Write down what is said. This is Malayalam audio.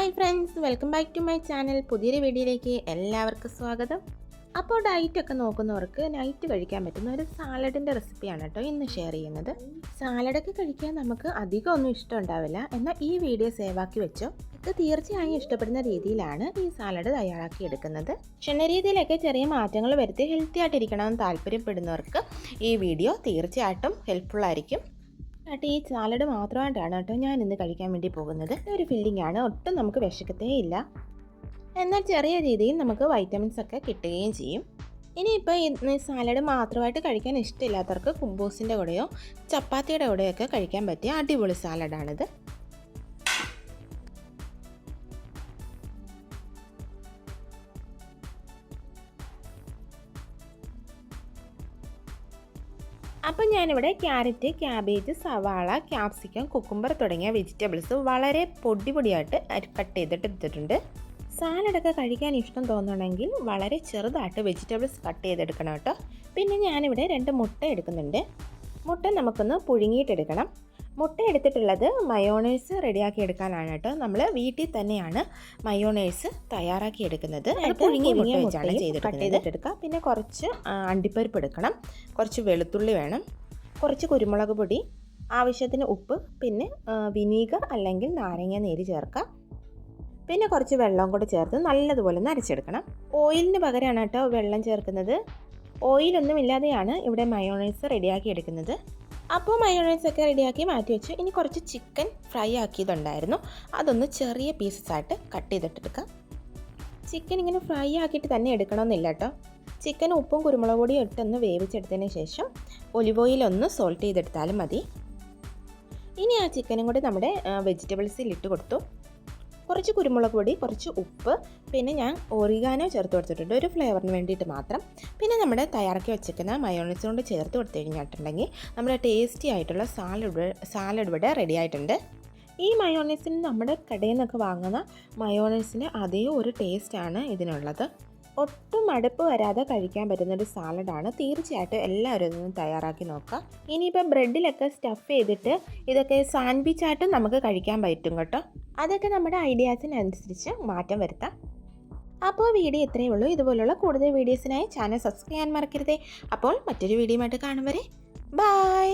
Hi friends, welcome back to my channel. പുതിയൊരു വീഡിയോയിലേക്ക് എല്ലാവർക്കും സ്വാഗതം. അപ്പോൾ ഡയറ്റൊക്കെ നോക്കുന്നവർക്ക് നൈറ്റ് കഴിക്കാൻ പറ്റുന്ന ഒരു സാലഡിൻ്റെ റെസിപ്പിയാണ് കേട്ടോ ഇന്ന് ഷെയർ ചെയ്യുന്നത്. സാലഡൊക്കെ കഴിക്കാൻ നമുക്ക് അധികം ഒന്നും ഇഷ്ടമുണ്ടാവില്ല, എന്നാൽ ഈ വീഡിയോ സേവാക്കി വെച്ചോ. ഇത് തീർച്ചയായും ഇഷ്ടപ്പെടുന്ന രീതിയിലാണ് ഈ സാലഡ് തയ്യാറാക്കി എടുക്കുന്നത്. ഭക്ഷണ രീതിയിലൊക്കെ ചെറിയ മാറ്റങ്ങൾ വരുത്തി ഹെൽത്തി ആയിട്ടിരിക്കണമെന്ന് താല്പര്യപ്പെടുന്നവർക്ക് ഈ വീഡിയോ തീർച്ചയായിട്ടും ഹെൽപ്ഫുള്ളായിരിക്കും. ഈ സാലഡ് മാത്രമായിട്ടാണ് കേട്ടോ ഞാൻ ഇന്ന് കഴിക്കാൻ വേണ്ടി പോകുന്നത്. ഒരു ഫില്ലിംഗ് ആണ്, ഒട്ടും നമുക്ക് വിശക്കത്തേ ഇല്ല, എന്നാൽ ചെറിയ രീതിയിൽ നമുക്ക് വൈറ്റമിൻസ് ഒക്കെ കിട്ടുകയും ചെയ്യും. ഇനിയിപ്പോൾ ഈ സാലഡ് മാത്രമായിട്ട് കഴിക്കാൻ ഇഷ്ടമില്ലാത്തവർക്ക് കുബൂസിൻ്റെ കൂടെയോ ചപ്പാത്തിയുടെ കൂടെയൊക്കെ കഴിക്കാൻ പറ്റിയ അടിപൊളി സാലഡാണിത്. അപ്പം ഞാനിവിടെ ക്യാരറ്റ്, ക്യാബേജ്, സവാള, ക്യാപ്സിക്കം, കുക്കുംബർ തുടങ്ങിയ വെജിറ്റബിൾസ് വളരെ പൊടിയായിട്ട് കട്ട് ചെയ്തിട്ട് എടുത്തിട്ടുണ്ട്. സാലഡൊക്കെ കഴിക്കാൻ ഇഷ്ടം തോന്നുകയാണെങ്കിൽ വളരെ ചെറുതായിട്ട് വെജിറ്റബിൾസ് കട്ട് ചെയ്തെടുക്കണം കേട്ടോ. പിന്നെ ഞാനിവിടെ 2 മുട്ട എടുക്കുന്നുണ്ട്. മുട്ട നമുക്കൊന്ന് പുഴുങ്ങിയിട്ടെടുക്കണം. മുട്ട എടുത്തിട്ടുള്ളത് മയോണൈസ് റെഡിയാക്കി എടുക്കാനാണ് കേട്ടോ. നമ്മൾ വീട്ടിൽ തന്നെയാണ് മയോണൈസ് തയ്യാറാക്കി എടുക്കുന്നത്. പുഴുങ്ങിയ മുട്ട വെച്ചാണ് കട്ട് ചെയ്തിട്ടെടുക്കുക. പിന്നെ കുറച്ച് അണ്ടിപ്പരിപ്പ് എടുക്കണം, കുറച്ച് വെളുത്തുള്ളി വേണം, കുറച്ച് കുരുമുളക് പൊടി, ആവശ്യത്തിന് ഉപ്പ്, പിന്നെ വിനീഗർ അല്ലെങ്കിൽ നാരങ്ങ നീര് ചേർക്കാം. പിന്നെ കുറച്ച് വെള്ളം കൂടെ ചേർത്ത് നല്ലതുപോലെ ഒന്ന് അരച്ചെടുക്കണം. ഓയിലിന് പകരമാണ് കേട്ടോ വെള്ളം ചേർക്കുന്നത്. ഓയിലൊന്നും ഇല്ലാതെയാണ് ഇവിടെ മയോണൈസ് റെഡിയാക്കി എടുക്കുന്നത്. അപ്പോൾ മയോണൈസൊക്കെ റെഡിയാക്കി മാറ്റി വെച്ചു. ഇനി കുറച്ച് ചിക്കൻ ഫ്രൈ ആക്കിയതുണ്ടായിരുന്നു, അതൊന്ന് ചെറിയ പീസസ് ആയിട്ട് കട്ട് ചെയ്തിട്ടെടുക്കാം. ചിക്കൻ ഇങ്ങനെ ഫ്രൈ ആക്കിയിട്ട് തന്നെ എടുക്കണമെന്നില്ല കേട്ടോ. ചിക്കൻ ഉപ്പും കുരുമുളക് പൊടിയും ഇട്ടൊന്ന് വേവിച്ചെടുത്തതിന് ശേഷം ഒലിവ് ഓയിലൊന്ന് സോൾട്ട് ചെയ്തെടുത്താലും മതി. ഇനി ആ ചിക്കനും കൂടി നമ്മുടെ വെജിറ്റബിൾസിൽ ഇട്ട് കൊടുത്തു. കുറച്ച് കുരുമുളക് പൊടി, കുറച്ച് ഉപ്പ്, പിന്നെ ഞാൻ ഒറിഗാനോ ചേർത്ത് കൊടുത്തിട്ടുണ്ട് ഒരു ഫ്ലേവറിന് വേണ്ടിയിട്ട് മാത്രം. പിന്നെ നമ്മുടെ തയ്യാറാക്കി വെച്ചിരിക്കുന്ന മയോണൈസ് കൊണ്ട് ചേർത്ത് കൊടുത്തു കഴിഞ്ഞിട്ടുണ്ടെങ്കിൽ നമ്മുടെ ടേസ്റ്റി ആയിട്ടുള്ള സാലഡ് ഇവിടെ റെഡി ആയിട്ടുണ്ട്. ഈ മയോണൈസിന് നമ്മുടെ കടയിൽ നിന്നൊക്കെ വാങ്ങുന്ന മയോണൈസിൻ്റെ അതേ ഒരു ടേസ്റ്റാണ് ഇതിനുള്ളത്. ഒട്ടും മടുപ്പ് വരാതെ കഴിക്കാൻ പറ്റുന്നൊരു സാലഡാണ്. തീർച്ചയായിട്ടും എല്ലാവരും ഇതൊന്ന് തയ്യാറാക്കി നോക്കുക. ഇനിയിപ്പോൾ ബ്രെഡിലൊക്കെ സ്റ്റഫ് ചെയ്തിട്ട് ഇതൊക്കെ സാൻഡ്വിച്ചായിട്ടും നമുക്ക് കഴിക്കാൻ പറ്റും കേട്ടോ. അതൊക്കെ നമ്മുടെ ഐഡിയാസിനനുസരിച്ച് മാറ്റം വരുത്താം. അപ്പോൾ വീഡിയോ ഇത്രയേ ഉള്ളൂ. ഇതുപോലുള്ള കൂടുതൽ വീഡിയോസിനായി ചാനൽ സബ്സ്ക്രൈബ് ചെയ്യാൻ മറക്കരുതേ. അപ്പോൾ മറ്റൊരു വീഡിയോയുമായിട്ട് കാണും വരെ ബൈ.